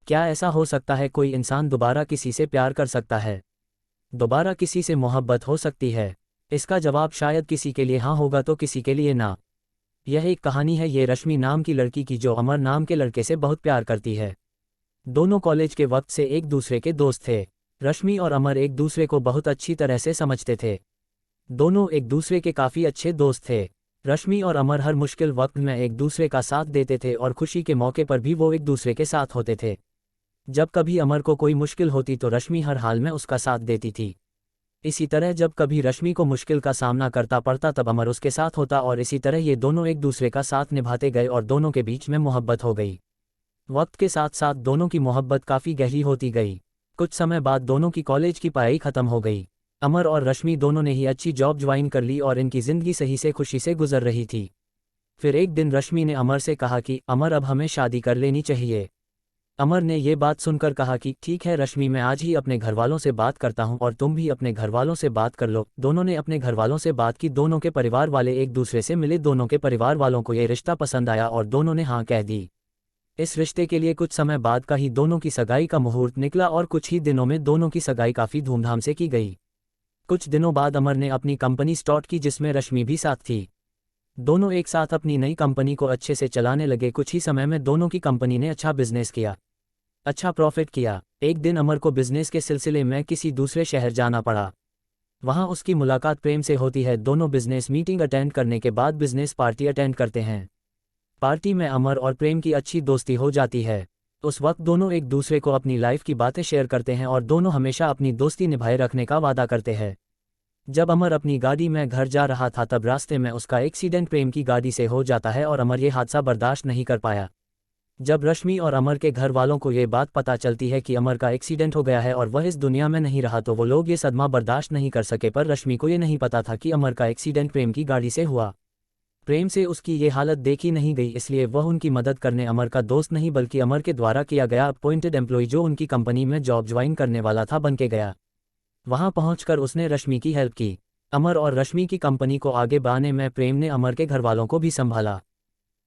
क्या ऐसा हो सकता है कोई इंसान दोबारा किसी से प्यार कर सकता है? दोबारा किसी से मोहब्बत हो सकती है? इसका जवाब शायद किसी के लिए हाँ होगा तो किसी के लिए ना। यह एक कहानी है ये रश्मि नाम की लड़की की जो अमर नाम के लड़के से बहुत प्यार करती है। दोनों कॉलेज के वक्त से एक दूसरे के दोस्त थे। रश्मि और अमर एक दूसरे को बहुत अच्छी तरह से समझते थे। दोनों एक दूसरे के काफ़ी अच्छे दोस्त थे। रश्मि और अमर हर मुश्किल वक्त में एक दूसरे का साथ देते थे और खुशी के मौके पर भी वो एक दूसरे के साथ होते थे। जब कभी अमर को कोई मुश्किल होती तो रश्मि हर हाल में उसका साथ देती थी। इसी तरह जब कभी रश्मि को मुश्किल का सामना करता पड़ता तब अमर उसके साथ होता और इसी तरह ये दोनों एक दूसरे का साथ निभाते गए और दोनों के बीच में मोहब्बत हो गई। वक्त के साथ साथ दोनों की मोहब्बत काफ़ी गहरी होती गई। कुछ समय बाद दोनों की कॉलेज की पढ़ाई ख़त्म हो गई। अमर और रश्मि दोनों ने ही अच्छी जॉब ज्वाइन कर ली और इनकी ज़िंदगी सही से खुशी से गुजर रही थी। फिर एक दिन रश्मि ने अमर से कहा कि अमर अब हमें शादी कर लेनी चाहिए। अमर ने ये बात सुनकर कहा कि ठीक है रश्मि, मैं आज ही अपने घरवालों से बात करता हूँ और तुम भी अपने घरवालों से बात कर लो। दोनों ने अपने घरवालों से बात की। दोनों के परिवार वाले एक दूसरे से मिले। दोनों के परिवार वालों को ये रिश्ता पसंद आया और दोनों ने हाँ कह दी। इस रिश्ते के लिए कुछ समय बाद का ही दोनों की सगाई का मुहूर्त निकला और कुछ ही दिनों में दोनों की सगाई काफ़ी धूमधाम से की गई। कुछ दिनों बाद अमर ने अपनी कंपनी स्टार्ट की जिसमें रश्मि भी साथ थी। दोनों एक साथ अपनी नई कंपनी को अच्छे से चलाने लगे। कुछ ही समय में दोनों की कंपनी ने अच्छा बिजनेस किया, अच्छा प्रॉफिट किया। एक दिन अमर को बिजनेस के सिलसिले में किसी दूसरे शहर जाना पड़ा। वहां उसकी मुलाकात प्रेम से होती है। दोनों बिजनेस मीटिंग अटेंड करने के बाद बिजनेस पार्टी अटेंड करते हैं। पार्टी में अमर और प्रेम की अच्छी दोस्ती हो जाती है। उस वक्त दोनों एक दूसरे को अपनी लाइफ की बातें शेयर करते हैं और दोनों हमेशा अपनी दोस्ती निभाए रखने का वादा करते हैं। जब अमर अपनी गाड़ी में घर जा रहा था तब रास्ते में उसका एक्सीडेंट प्रेम की गाड़ी से हो जाता है और अमर ये हादसा बर्दाश्त नहीं कर पाया। जब रश्मि और अमर के घर वालों को ये बात पता चलती है कि अमर का एक्सीडेंट हो गया है और वह इस दुनिया में नहीं रहा तो वो लोग ये सदमा बर्दाश्त नहीं कर सके। पर रश्मि को ये नहीं पता था कि अमर का एक्सीडेंट प्रेम की गाड़ी से हुआ। प्रेम से उसकी ये हालत देखी नहीं गई, इसलिए वह उनकी मदद करने अमर का दोस्त नहीं बल्कि अमर के द्वारा किया गया अपॉइंटेड एम्प्लॉय जो उनकी कंपनी में जॉब ज्वाइन करने वाला था बन के गया। वहां पहुंचकर उसने रश्मि की हेल्प की। अमर और रश्मि की कंपनी को आगे बढ़ाने में प्रेम ने अमर के घरवालों को भी संभाला।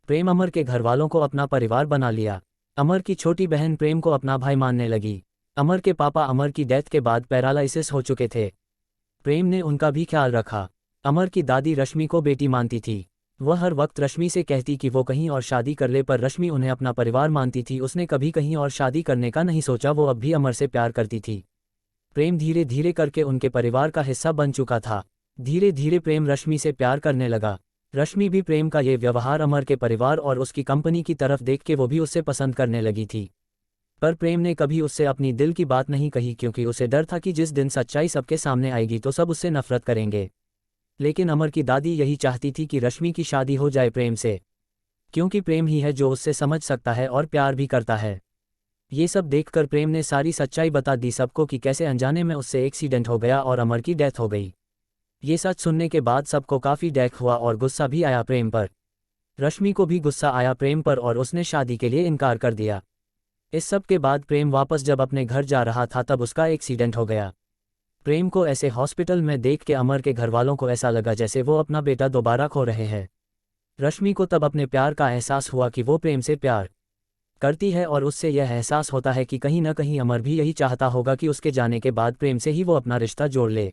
प्रेम अमर के घरवालों को अपना परिवार बना लिया। अमर की छोटी बहन प्रेम को अपना भाई मानने लगी। अमर के पापा अमर की डेथ के बाद पैरालिसिस हो चुके थे। प्रेम ने उनका भी ख्याल रखा। अमर की दादी रश्मि को बेटी मानती थी। वह हर वक्त रश्मि से कहती कि वो कहीं और शादी कर ले, पर रश्मि उन्हें अपना परिवार मानती थी। उसने कभी कहीं और शादी करने का नहीं सोचा। वो अब भी अमर से प्यार करती थी। प्रेम धीरे धीरे करके उनके परिवार का हिस्सा बन चुका था। धीरे धीरे प्रेम रश्मि से प्यार करने लगा। रश्मि भी प्रेम का ये व्यवहार अमर के परिवार और उसकी कंपनी की तरफ देख के वो भी उससे पसंद करने लगी थी। पर प्रेम ने कभी उससे अपनी दिल की बात नहीं कही क्योंकि उसे डर था कि जिस दिन सच्चाई सबके सामने आएगी तो सब उससे नफरत करेंगे। लेकिन अमर की दादी यही चाहती थी कि रश्मि की शादी हो जाए प्रेम से, क्योंकि प्रेम ही है जो उससे समझ सकता है और प्यार भी करता है। ये सब देखकर प्रेम ने सारी सच्चाई बता दी सबको कि कैसे अनजाने में उससे एक्सीडेंट हो गया और अमर की डेथ हो गई। ये सच सुनने के बाद सबको काफ़ी डैक हुआ और गुस्सा भी आया प्रेम पर। रश्मि को भी गुस्सा आया प्रेम पर और उसने शादी के लिए इनकार कर दिया। इस सब के बाद प्रेम वापस जब अपने घर जा रहा था तब उसका एक्सीडेंट हो गया। प्रेम को ऐसे हॉस्पिटल में देख के अमर के घरवालों को ऐसा लगा जैसे वो अपना बेटा दोबारा खो रहे हैं। रश्मि को तब अपने प्यार का एहसास हुआ कि वो प्रेम से प्यार करती है और उससे यह एहसास होता है कि कहीं ना कहीं अमर भी यही चाहता होगा कि उसके जाने के बाद प्रेम से ही वो अपना रिश्ता जोड़ ले।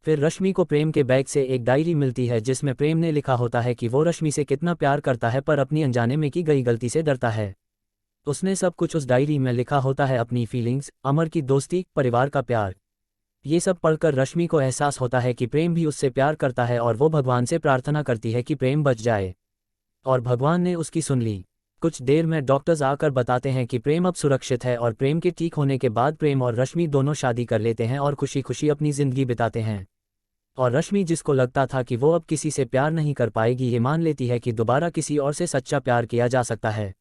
फिर रश्मि को प्रेम के बैग से एक डायरी मिलती है जिसमें प्रेम ने लिखा होता है कि वो रश्मि से कितना प्यार करता है पर अपनी अनजाने में की गई गलती से डरता है। उसने सब कुछ उस डायरी में लिखा होता है, अपनी फीलिंग्स, अमर की दोस्ती, परिवार का प्यार। ये सब पढ़कर रश्मि को एहसास होता है कि प्रेम भी उससे प्यार करता है और वो भगवान से प्रार्थना करती है कि प्रेम बच जाए। और भगवान ने उसकी सुन ली। कुछ देर में डॉक्टर्स आकर बताते हैं कि प्रेम अब सुरक्षित है और प्रेम के ठीक होने के बाद प्रेम और रश्मि दोनों शादी कर लेते हैं और खुशी खुशी अपनी ज़िंदगी बिताते हैं। और रश्मि जिसको लगता था कि वो अब किसी से प्यार नहीं कर पाएगी, ये मान लेती है कि दोबारा किसी और से सच्चा प्यार किया जा सकता है।